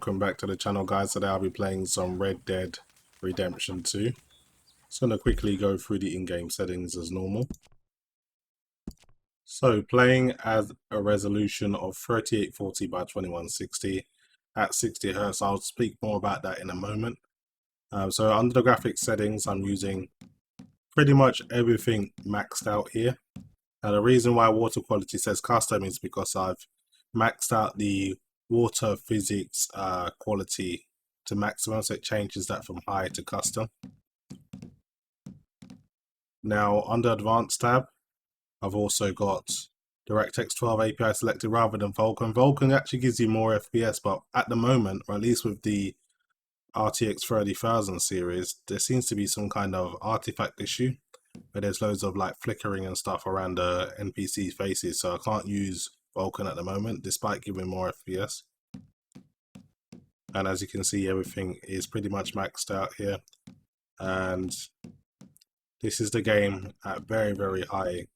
welcome back to the channel, guys. Today I'll be playing some Red Dead Redemption 2. Just going to quickly go through the in-game settings as normal. So playing at a resolution of 3840 by 2160 at 60 Hz. I'll speak more about that in a moment. So under the graphics settings, I'm using pretty much everything maxed out here. Now the reason why water quality says custom is because I've maxed out the water physics quality to maximum, so it changes that from high to custom. Now under advanced tab, I've also got DirectX 12 API selected rather than Vulkan. Vulkan actually gives you more FPS, but at the moment, or at least with the RTX 30,000 series, there seems to be some kind of artifact issue where there's loads of like flickering and stuff around the NPC faces, so I can't use Vulkan at the moment despite giving more FPS. And as you can see, everything is pretty much maxed out here, and this is the game at very high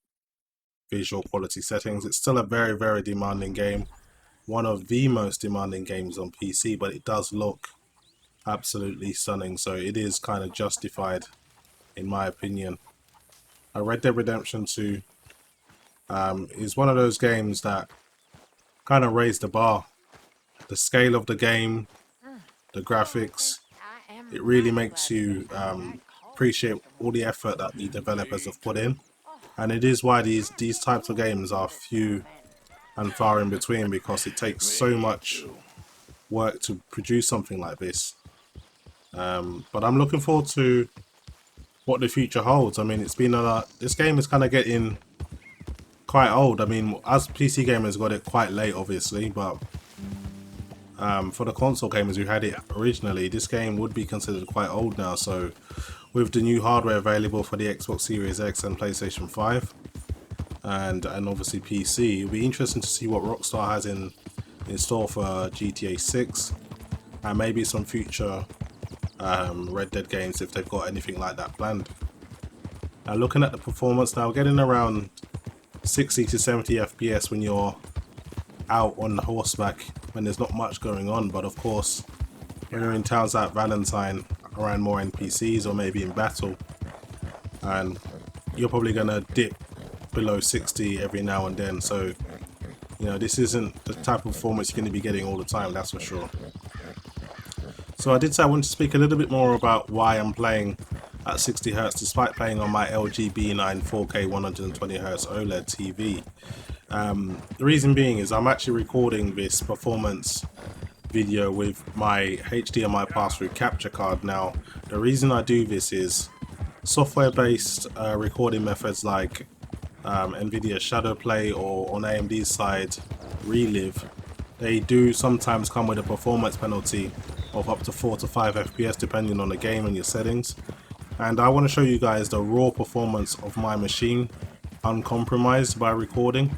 visual quality settings. It's still a very demanding game, one of the most demanding games on PC, but it does look absolutely stunning, so it is kind of justified in my opinion. Red Dead Redemption 2 is one of those games that kind of raised the bar. The scale of the game, the graphics, it really makes you appreciate all the effort that the developers have put in. And it is why these types of games are few and far in between, because it takes so much work to produce something like this. But I'm looking forward to what the future holds. I mean, it's been this game is kind of getting quite old. I mean, as PC gamers got it quite late, obviously, but for the console gamers who had it originally, this game would be considered quite old now. So with the new hardware available for the Xbox Series X and PlayStation 5 and obviously PC, it'll be interesting to see what Rockstar has in store for GTA 6 and maybe some future Red Dead games if they've got anything like that planned. Now looking at the performance, now getting around 60 to 70 FPS when you're out on horseback when there's not much going on, but of course when you're in towns like Valentine around more NPCs or maybe in battle, and you're probably gonna dip below 60 every now and then, so you know, this isn't the type of performance you're going to be getting all the time, that's for sure. So I did say I wanted to speak a little bit more about why I'm playing at 60 Hz despite playing on my LG B9 4K 120Hz OLED TV. The reason being is I'm actually recording this performance video with my HDMI pass-through capture card. Now the reason I do this is software-based recording methods like NVIDIA Shadowplay or on AMD's side Relive, they do sometimes come with a performance penalty of up to 4 to 5 FPS depending on the game and your settings, and I want to show you guys the raw performance of my machine uncompromised by recording.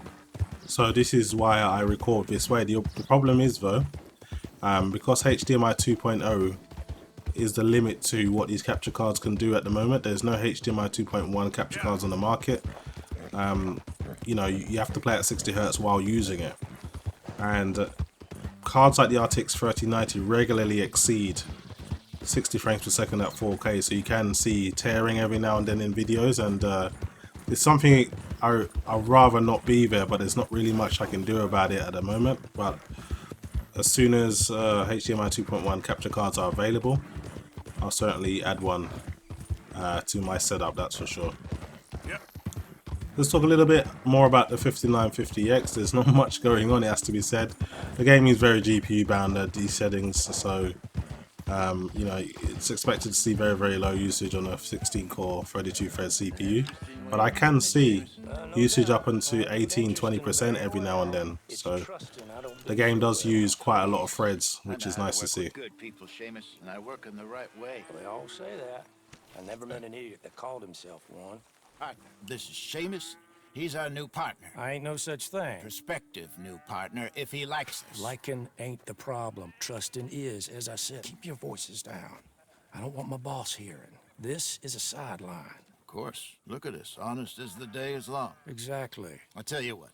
So this is why I record this way. The problem is though, because HDMI 2.0 is the limit to what these capture cards can do at the moment. There's no HDMI 2.1 capture cards on the market. You know, you have to play at 60 Hz while using it, and cards like the RTX 3090 regularly exceed 60 frames per second at 4K, so you can see tearing every now and then in videos, and it's something I'd rather not be there, but there's not really much I can do about it at the moment. But as soon as HDMI 2.1 capture cards are available, I'll certainly add one to my setup, that's for sure. Let's talk a little bit more about the 5950X. There's not much going on, it has to be said. The game is very GPU bound at these settings, so you know, it's expected to see very low usage on a 16-core 32-thread CPU, but I can see usage up into 18-20% every now and then, so the game does use quite a lot of threads, which is nice to see. Good people, Seamus, and I work in the right way. They all say that. I never met an idiot that called himself one. Partner, this is Seamus. He's our new partner. I ain't no such thing. Prospective new partner, if he likes us. Liking ain't the problem. Trusting is. As I said, keep your voices down. I don't want my boss hearing. This is a sideline. Of course. Look at us. Honest as the day is long. Exactly. I'll tell you what.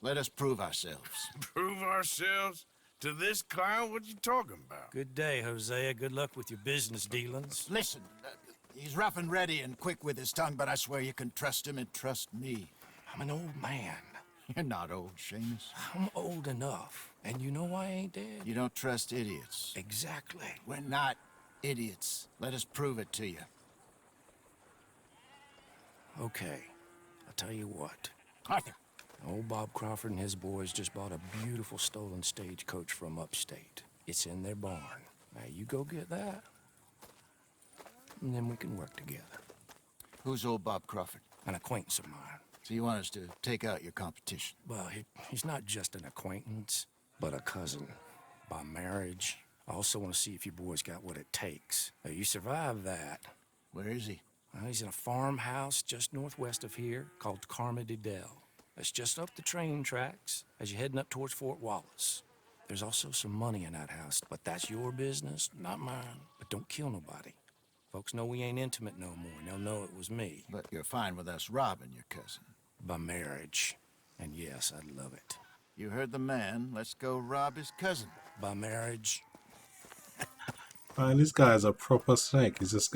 Let us prove ourselves. Prove ourselves? To this clown? What you talking about? Good day, Hosea. Good luck with your business dealings. Listen, he's rough and ready and quick with his tongue, but I swear you can trust him and trust me. I'm an old man. You're not old, Seamus. I'm old enough. And you know I ain't dead. You don't trust idiots. Exactly. We're not idiots. Let us prove it to you. Okay. I'll tell you what. Arthur. Old Bob Crawford and his boys just bought a beautiful stolen stagecoach from upstate. It's in their barn. Now you go get that, and then we can work together. Who's old Bob Crawford? An acquaintance of mine. So you want us to take out your competition? Well, he's not just an acquaintance, but a cousin. By marriage. I also want to see if you boys got what it takes. Now, you survive that. Where is he? Well, he's in a farmhouse just northwest of here called Carmody Dell. It's just up the train tracks as you're heading up towards Fort Wallace. There's also some money in that house, but that's your business, not mine. But don't kill nobody. Folks know we ain't intimate no more, and they'll know it was me. But you're fine with us robbing your cousin. By marriage. And yes, I'd love it. You heard the man. Let's go rob his cousin. By marriage. Man, this guy's a proper snake. He's just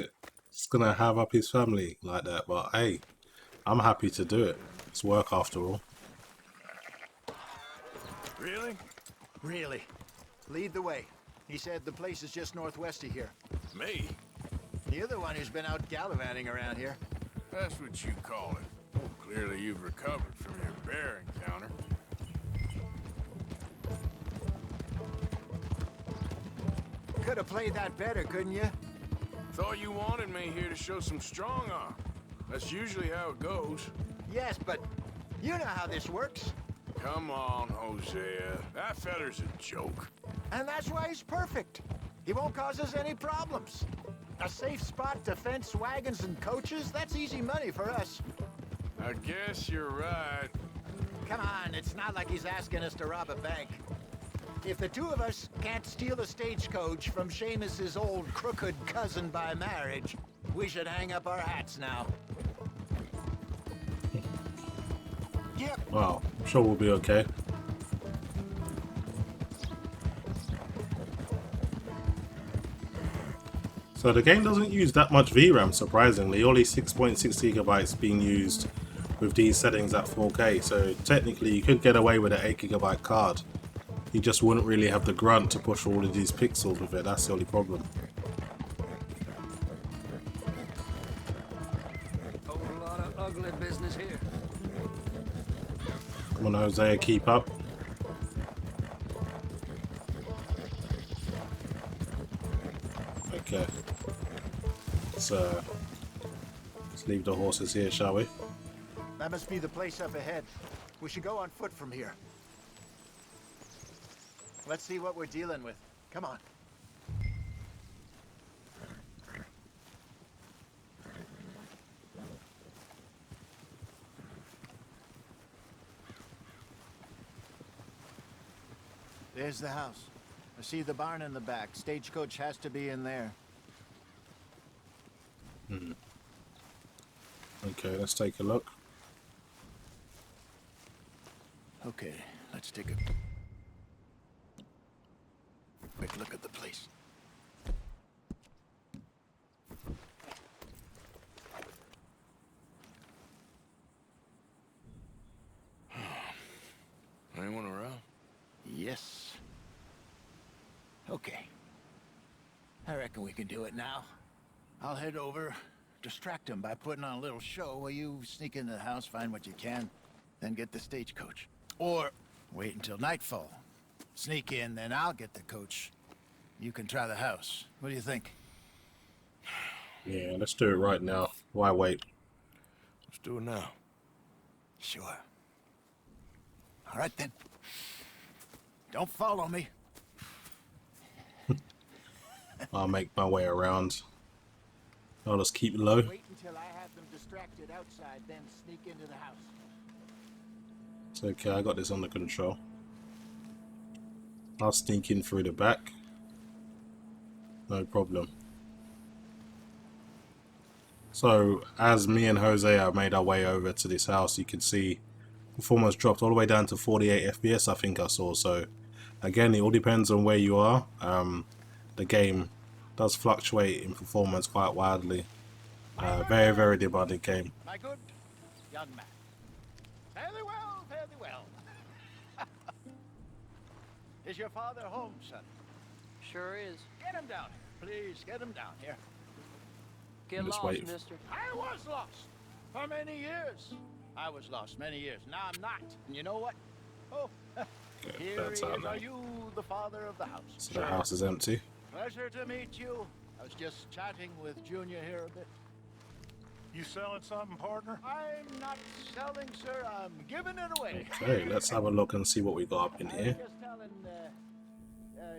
gonna have up his family like that. But hey, I'm happy to do it. It's work after all. Really? Really? Lead the way. He said the place is just northwest of here. Me? You're the one who's been out gallivanting around here. That's what you call it. Clearly you've recovered from your bear encounter. Could have played that better, couldn't you? Thought you wanted me here to show some strong arm. That's usually how it goes. Yes, but you know how this works. Come on, Hosea. That feller's a joke. And that's why he's perfect. He won't cause us any problems. A safe spot to fence wagons and coaches, that's easy money for us. I guess you're right. Come on, it's not like he's asking us to rob a bank. If the two of us can't steal a stagecoach from Seamus's old crooked cousin by marriage, we should hang up our hats now. Yep. Well, I'm sure we'll be okay. So the game doesn't use that much VRAM, surprisingly. Only 6.6 gigabytes being used with these settings at 4K. So technically you could get away with an 8 gigabyte card. You just wouldn't really have the grunt to push all of these pixels with it. That's the only problem. Whole lot of ugly business here. Come on, Hosea, keep up. Okay. Let's leave the horses here, shall we? That must be the place up ahead. We should go on foot from here. Let's see what we're dealing with. Come on. There's the house. I see the barn in the back. Stagecoach has to be in there. Okay, let's take a look. Okay, let's take a quick look at the place. Anyone around? Yes. Okay. I reckon we can do it now. I'll head over, distract him by putting on a little show while you sneak into the house, find what you can, then get the stagecoach. Or wait until nightfall. Sneak in, then I'll get the coach. You can try the house. What do you think? Yeah, let's do it right now. Why wait? Let's do it now. Sure. All right, then. Don't follow me. I'll make my way around. I'll just keep low. Wait until I have them distracted outside, then sneak into the house. It's okay, I got this under control. I'll sneak in through the back. No problem. So, as me and Hosea made our way over to this house, you can see performance dropped all the way down to 48 FPS, I think I saw. So, Again, it all depends on where you are. The game does fluctuate in performance quite wildly. Very, very demanding game. My good young man. Fairly well, fairly well. Is your father home, son? Sure is. Get him down here. Please, get him down here. Get Just lost, wait. mister. I was lost for many years. I was lost many years. Now I'm not. And you know what? Oh, here that's he out is. now. Are you the father of the house? So the house is empty. Pleasure to meet you. I was just chatting with Junior here a bit. You selling something, partner? I'm not selling, sir. I'm giving it away. Okay, let's have a look and see what we got up in I here. was just telling,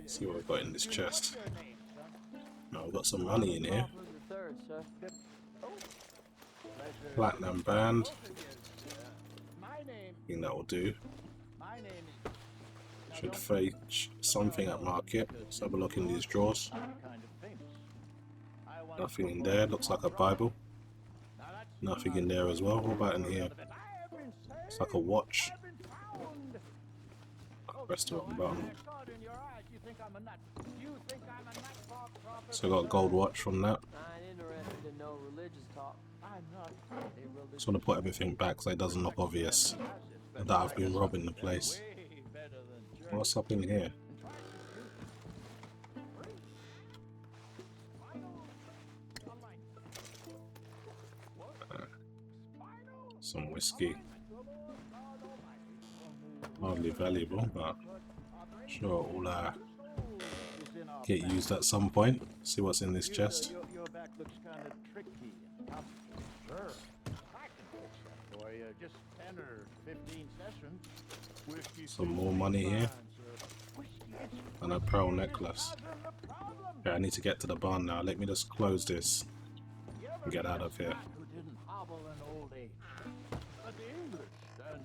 See what we've got in this Junior, chest. what's your name, son? No, we've got some money in here. Kaufman the third, sir. Oh, pleasure. Platinum band. Both of you. My name. I think that will do. My name is. Should fetch something at market. Let's have a look in these drawers. I'm kind of famous. I want Nothing in there. Looks like a Bible. Nothing in there as well. What about in here? It's like a watch. Press the wrong button. So I got a gold watch from that. I ain't interested in no religious talk. I'm not Just want to put everything back so it doesn't look obvious that I've been robbing the place. way better than What's up in here? Some whiskey. Hardly valuable, but sure all get used at some point. See what's in this chest. Your back looks kind of tricky. Sure. I can fix that for you. Just 10 or 15 sessions. Whiskey Some more money here. And a pearl necklace. Okay, I need to get to the barn now. Let me just close this and get out of here. Who didn't hobble in old age. But the English and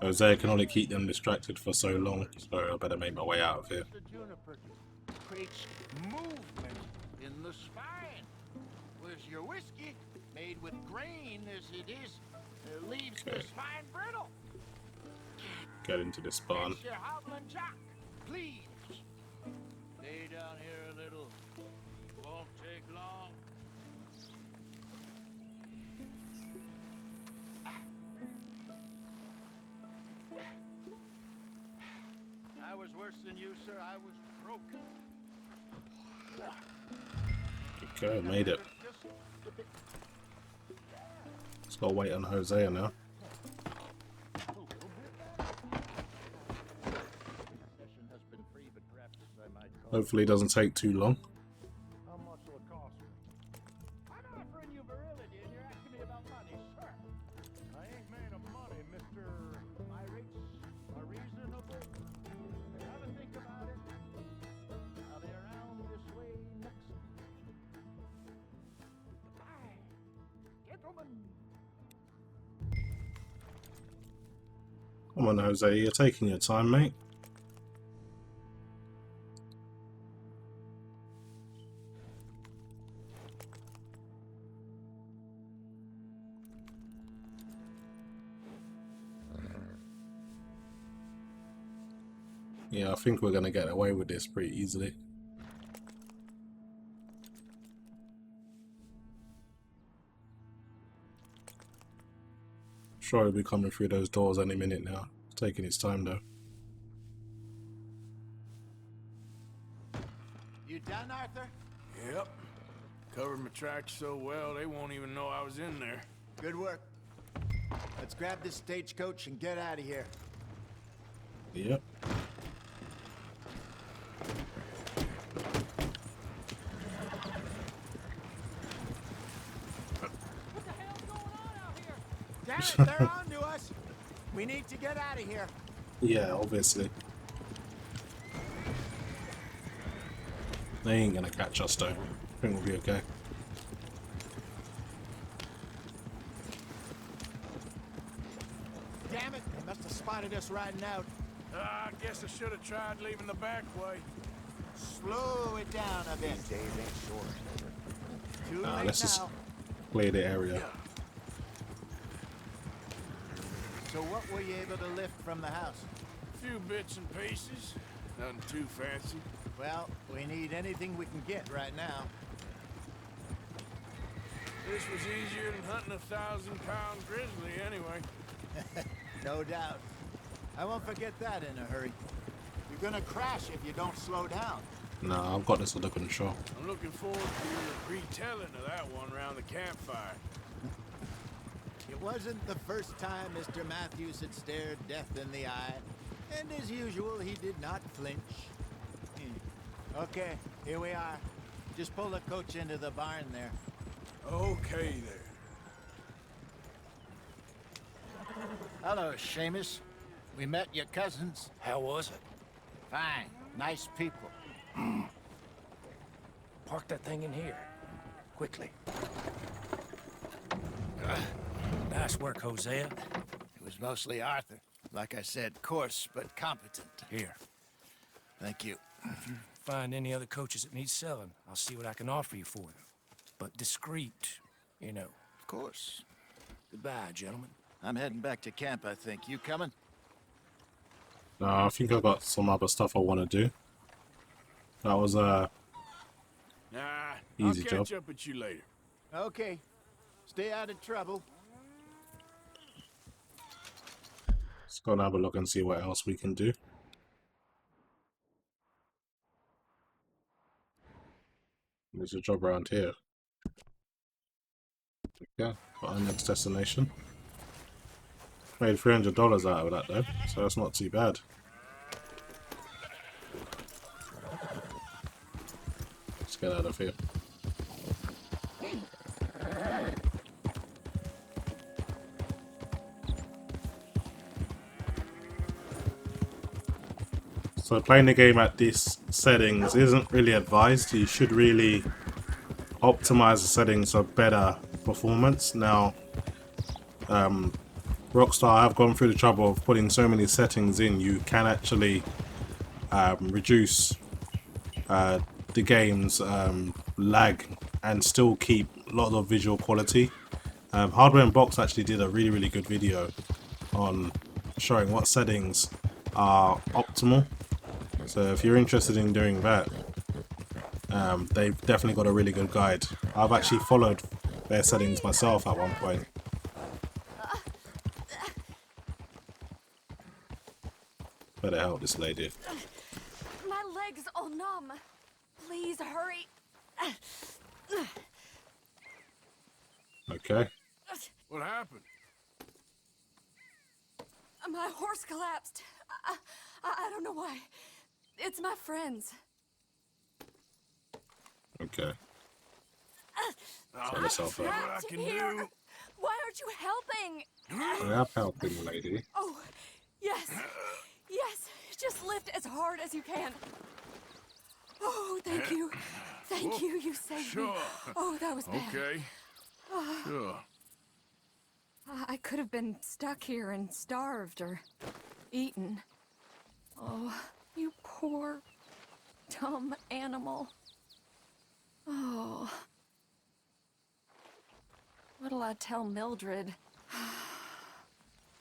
Jose can only keep them distracted for so long, so I better make my way out of here. the juniper creates movement in the spine. Whereas your whiskey, made with grain as it is, leaves the Okay. spine brittle. Get into this barn. Mr. Hobbling Jock, please. Stay down here a little. Won't take long. I was worse than you, sir. I was broke. Okay, made it. Just gotta wait on Hosea now. Session has been free, but perhaps I might call. Hopefully it doesn't take too long. How much will it cost me? I'm offering you virility, and you're asking me about money, sir. I ain't made of money, mister. My rates are reasonable. Have a think about it. I'll be around this way next. Bye, gentlemen. Come on, Jose, you're taking your time, mate. Yeah, I think we're gonna get away with this pretty easily. Sure, he'll be coming through those doors any minute now. It's taking its time though. You done, Arthur? Yep. Covered my tracks so well, they won't even know I was in there. Good work. Let's grab this stagecoach and get out of here. Yep. Damn it, they're on to us. We need to get out of here. Yeah, obviously. They ain't gonna catch us though. I think we'll be okay. Damn it, they must have spotted us riding out. I guess I should have tried leaving the back way. Slow it down a bit. These days ain't short. Too late Let's just now. clear the area. So what were you able to lift from the house? Few bits and pieces. Nothing too fancy. Well, we need anything we can get right now. This was easier than hunting a 1,000-pound grizzly anyway. No doubt. I won't forget that in a hurry. You're gonna crash if you don't slow down. Nah, I've got this under control. I'm looking forward to your retelling of that one around the campfire. It wasn't the first time Mr. Matthews had stared death in the eye, and as usual, he did not flinch. Okay, here we are. Just pull the coach into the barn there. Okay there. Hello, Seamus. We met your cousins. How was it? Fine. Nice people. Park that thing in here. Quickly. Nice work, Hosea. It was mostly Arthur. Like I said, coarse but competent. Here. Thank you. Find any other coaches that need selling. I'll see what I can offer you for them. But discreet, you know. Of course. Goodbye, gentlemen. I'm heading back to camp, I think. You coming? Nah, I think I've got some other stuff I want to do. That was Nah, easy I'll catch job. up with you later. Okay. Stay out of trouble. Let's go and have a look and see what else we can do. There's a job around here. Yeah, got our next destination. Made $300 out of that though, so that's not too bad. Let's get out of here. So playing the game at these settings isn't really advised. You should really optimize the settings for better performance. Now, Rockstar have gone through the trouble of putting so many settings in. You can actually reduce the game's lag and still keep a lot of visual quality. Hardware and Box actually did a really good video on showing what settings are optimal. So if you're interested in doing that, they've definitely got a really good guide. I've actually followed their settings myself at one point. Better help this lady. My leg's all numb. Please hurry. Okay. What happened? My horse collapsed. I don't know why. It's my friends. Okay. Oh, Turn yourself see up. what I can Here. do. Why aren't you helping? I am helping, lady. Oh, yes. Yes. Just lift as hard as you can. Oh, thank you. Thank you. You saved me. Sure. Oh, that was bad. Okay. Sure. I could have been stuck here and starved or eaten. Oh, you poor, dumb animal. Oh. What'll I tell Mildred?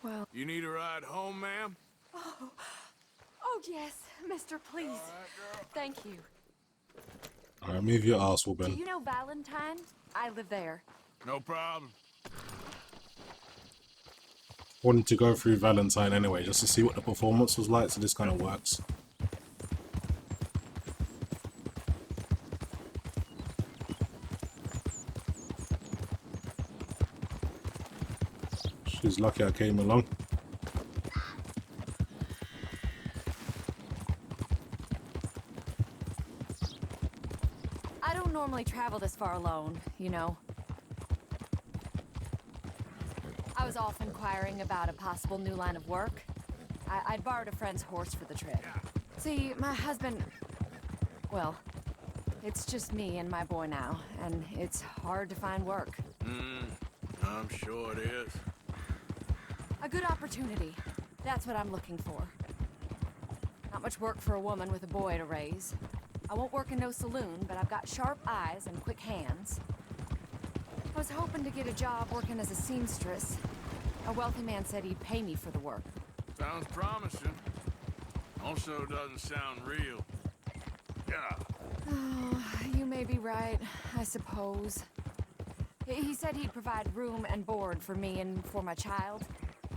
Well. You need a ride home, ma'am? Oh, yes, mister, please. Thank you. Alright, move your ass, Do woman. you know Valentine? I live there. No problem. Wanted to go through Valentine anyway, just to see what the performance was like, so this kind of works. She's lucky I came along. I don't normally travel this far alone, you know. I was off inquiring about a possible new line of work. I'd borrowed a friend's horse for the trip. See, my husband... Well, it's just me and my boy now, and it's hard to find work. I'm sure it is. A good opportunity. That's what I'm looking for. Not much work for a woman with a boy to raise. I won't work in no saloon, but I've got sharp eyes and quick hands. I was hoping to get a job working as a seamstress. A wealthy man said he'd pay me for the work. Sounds promising. Also doesn't sound real. Yeah. Oh, you may be right, I suppose. He said he'd provide room and board for me and for my child.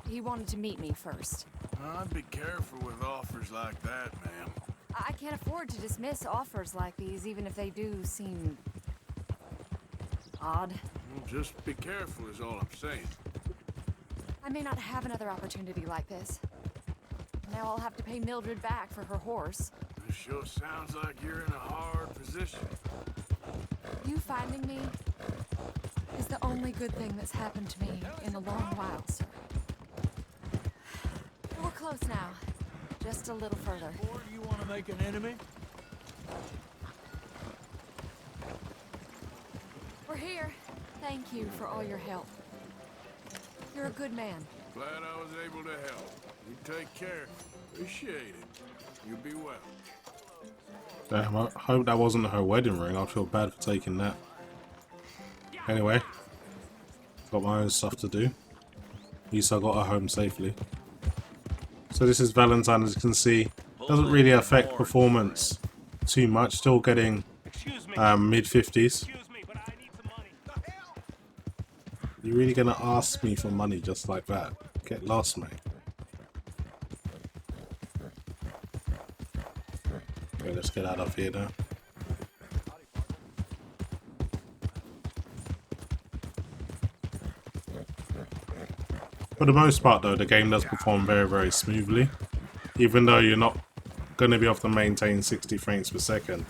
He wanted to meet me first. I'd be careful with offers like that, ma'am. I can't afford to dismiss offers like these, even if they do seem odd. Well, just be careful is all I'm saying. I may not have another opportunity like this. Now I'll have to pay Mildred back for her horse. It sure sounds like you're in a hard position. You finding me is the only good thing that's happened to me in a long while, sir. We're close now. Just a little further. Or you want to make an enemy? We're here. Thank you for all your help. You're a good man. Glad I was able to help. You take care. Appreciate it. You be well. Damn, I hope that wasn't her wedding ring. I feel bad for taking that. Anyway, got my own stuff to do. At least I got her home safely. So this is Valentine, as you can see. Doesn't really affect performance too much. Still getting mid 50s. You're really gonna ask me for money just like that? Get lost, mate. Okay, let's get out of here now. For the most part though, the game does perform very, very smoothly. Even though you're not going to be able to maintain 60 frames per second,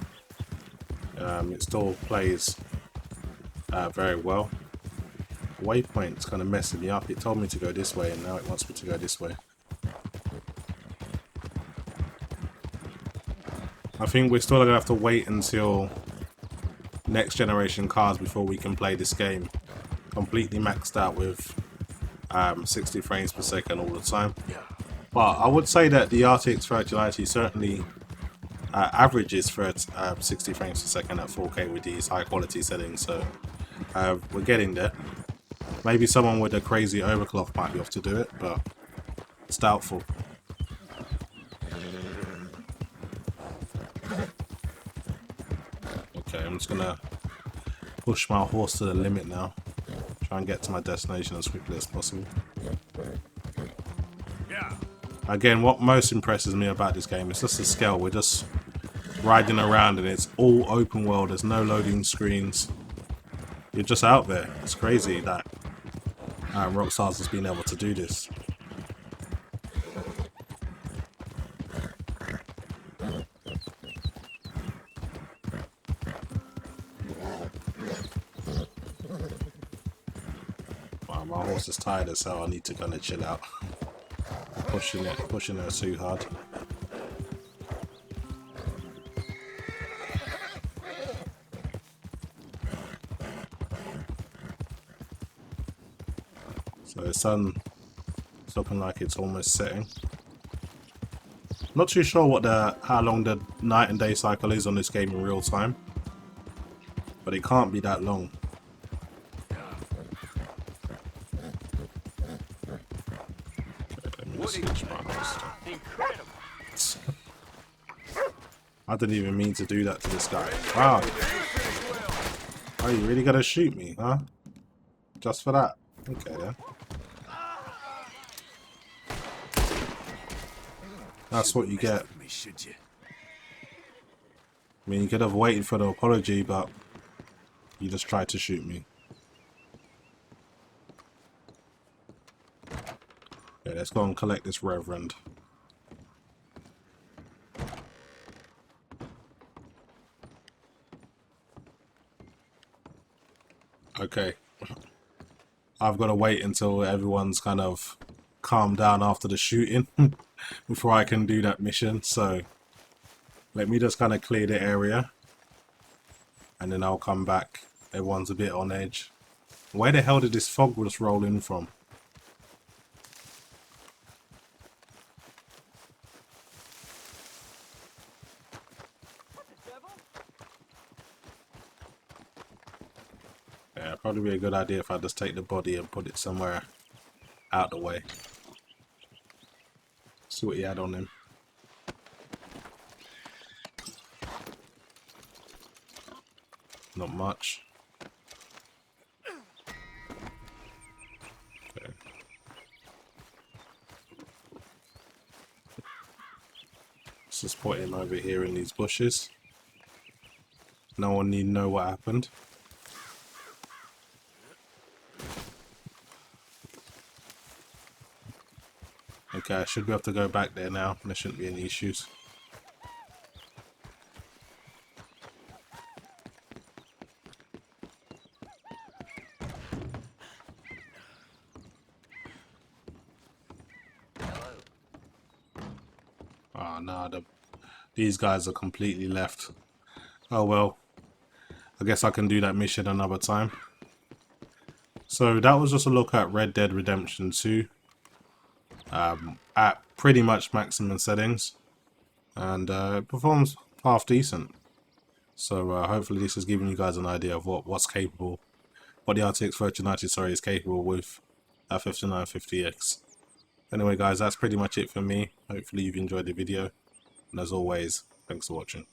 it still plays very well. Waypoint's kind of messing me up. It told me to go this way and now it wants me to go this way. I think we're still going to have to wait until next generation cards before we can play this game completely maxed out with 60 frames per second all the time. But I would say that the RTX 3090 certainly averages for 60 frames per second at 4K with these high quality settings, so we're getting there. Maybe someone with a crazy overclock might be able to do it, but it's doubtful. Okay, I'm just gonna push my horse to the limit now. Try and get to my destination as quickly as possible. Again, what most impresses me about this game is just the scale. We're just riding around and it's all open world. There's no loading screens. You're just out there. It's crazy that Rockstar's has been able to do this. Wow, my horse is tired as hell. I need to kind of chill out. Pushing her too hard. So the sun is looking like it's almost setting. Not too sure what how long the night and day cycle is on this game in real time, but it can't be that long. I didn't even mean to do that to this guy. Wow. Oh, you really gonna shoot me, huh? Just for that? Okay then. That's what you get. I mean, you could have waited for the apology, but you just tried to shoot me. Okay, let's go and collect this Reverend. Okay, I've got to wait until everyone's kind of calmed down after the shooting before I can do that mission. So let me just kind of clear the area and then I'll come back. Everyone's a bit on edge. Where the hell did this fog just roll in from? Yeah, probably be a good idea if I just take the body and put it somewhere out the way. See what he had on him. Not much. Okay. Let's just put him over here in these bushes. No one need to know what happened. Okay, I should be able to go back there now. There shouldn't be any issues. Oh no, these guys are completely left. Oh well, I guess I can do that mission another time. So that was just a look at Red Dead Redemption 2 at pretty much maximum settings, and it performs half decent. So hopefully this has given you guys an idea of what the RTX 3090 is capable with at 5950X. Anyway guys, that's pretty much it for me. Hopefully you've enjoyed the video, and as always, thanks for watching.